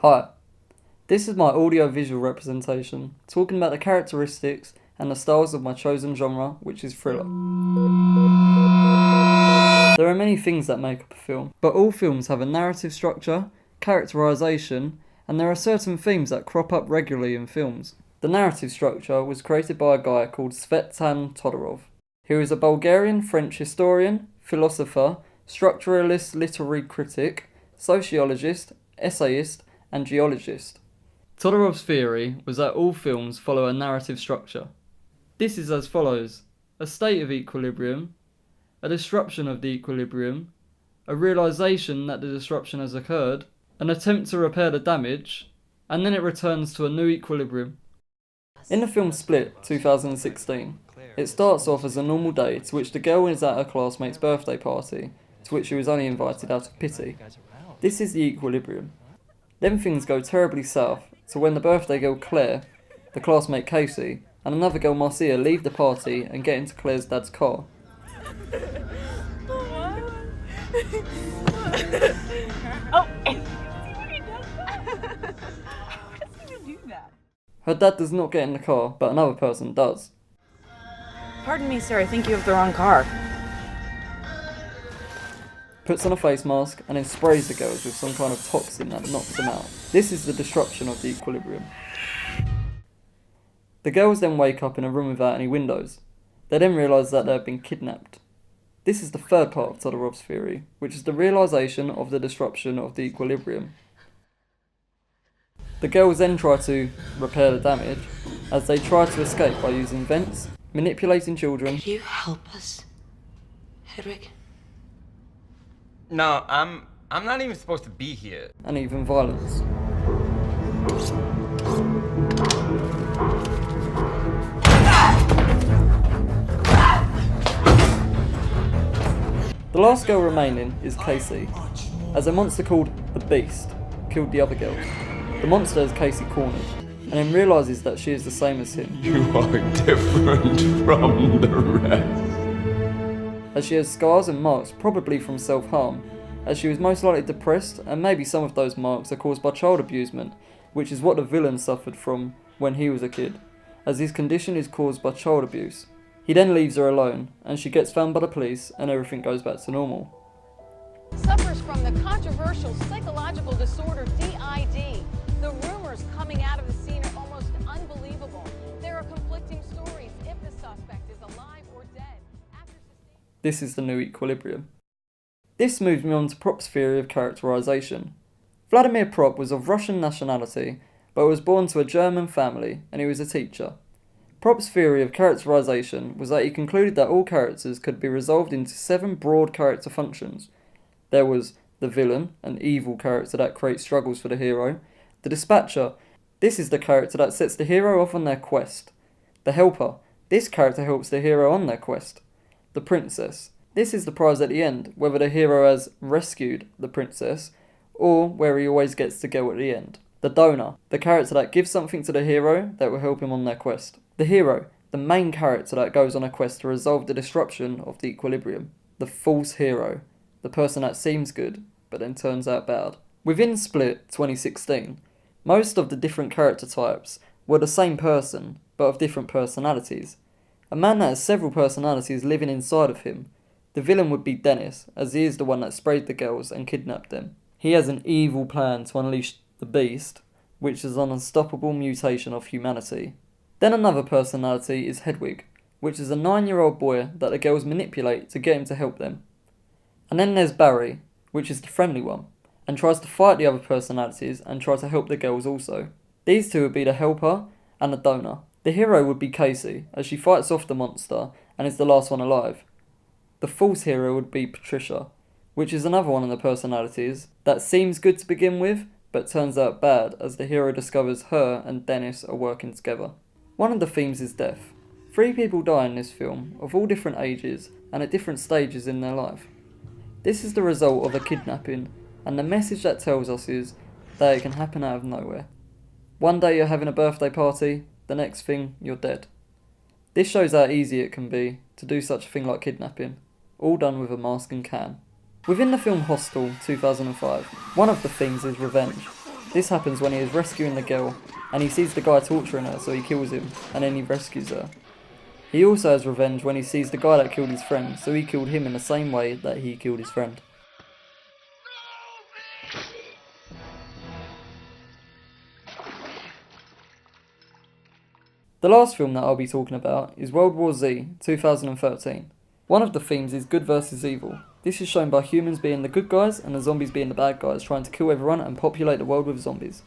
Hi, this is my audio-visual representation, talking about the characteristics and the styles of my chosen genre, which is thriller. There are many things that make up a film, but all films have a narrative structure, characterization, and there are certain themes that crop up regularly in films. The narrative structure was created by a guy called Tzvetan Todorov. He was a Bulgarian-French historian, philosopher, structuralist literary critic, sociologist, essayist, and geologist. Todorov's theory was that all films follow a narrative structure. This is as follows: a state of equilibrium, a disruption of the equilibrium, a realization that the disruption has occurred, an attempt to repair the damage, and then it returns to a new equilibrium. In the film Split, 2016, it starts off as a normal day to which the girl is at her classmate's birthday party, to which she was only invited out of pity. This is the equilibrium. Then things go terribly south, to when the birthday girl Claire, the classmate Casey, and another girl Marcia leave the party and get into Claire's dad's car. Her dad does not get in the car, but another person does. Pardon me, sir, I think you have the wrong car. Puts on a face mask and then sprays the girls with some kind of toxin that knocks them out. This is the disruption of the equilibrium. The girls then wake up in a room without any windows. They then realise that they have been kidnapped. This is the third part of Todorov's theory, which is the realisation of the disruption of the equilibrium. The girls then try to repair the damage, as they try to escape by using vents, manipulating children. Could you help us, Hedwig? No, I'm not even supposed to be here. And even violence. The last girl remaining is Casey, as a monster called the Beast killed the other girls. The monster has Casey cornered, and then realises that she is the same as him. You are different from the rest. As she has scars and marks, probably from self-harm, as she was most likely depressed, and maybe some of those marks are caused by child abusement, which is what the villain suffered from when he was a kid, as his condition is caused by child abuse. He then leaves her alone, and she gets found by the police, and everything goes back to normal. Suffers from the controversial psychological disorder DID. The rumors coming out of the scene are almost unbelievable. There are conflicting stories if the suspect is alive or dead. This is the new equilibrium. This moves me on to Prop's theory of characterization. Vladimir Prop was of Russian nationality, but was born to a German family, and he was a teacher. Prop's theory of characterization was that he concluded that all characters could be resolved into 7 broad character functions. There was the villain, an evil character that creates struggles for the hero. The dispatcher, this is the character that sets the hero off on their quest. The helper, this character helps the hero on their quest. The princess, this is the prize at the end, whether the hero has rescued the princess, or where he always gets the girl at the end. The donor, the character that gives something to the hero that will help him on their quest. The hero, the main character that goes on a quest to resolve the disruption of the equilibrium. The false hero, the person that seems good, but then turns out bad. Within Split 2016, most of the different character types were the same person, but of different personalities. A man that has several personalities living inside of him. The villain would be Dennis, as he is the one that sprayed the girls and kidnapped them. He has an evil plan to unleash the Beast, which is an unstoppable mutation of humanity. Then another personality is Hedwig, which is a 9-year-old boy that the girls manipulate to get him to help them. And then there's Barry, which is the friendly one, and tries to fight the other personalities and try to help the girls also. These two would be the helper and the donor. The hero would be Casey, as she fights off the monster and is the last one alive. The false hero would be Patricia, which is another one of the personalities that seems good to begin with, but turns out bad as the hero discovers her and Dennis are working together. One of the themes is death. 3 people die in this film, of all different ages and at different stages in their life. This is the result of a kidnapping, and the message that tells us is that it can happen out of nowhere. One day you're having a birthday party, the next thing you're dead. This shows how easy it can be to do such a thing like kidnapping, all done with a mask and can. Within the film Hostel 2005, one of the themes is revenge. This happens when he is rescuing the girl, and he sees the guy torturing her, so he kills him, and then he rescues her. He also has revenge when he sees the guy that killed his friend, so he killed him in the same way that he killed his friend. The last film that I'll be talking about is World War Z, 2013. One of the themes is good versus evil. This is shown by humans being the good guys and the zombies being the bad guys, trying to kill everyone and populate the world with zombies.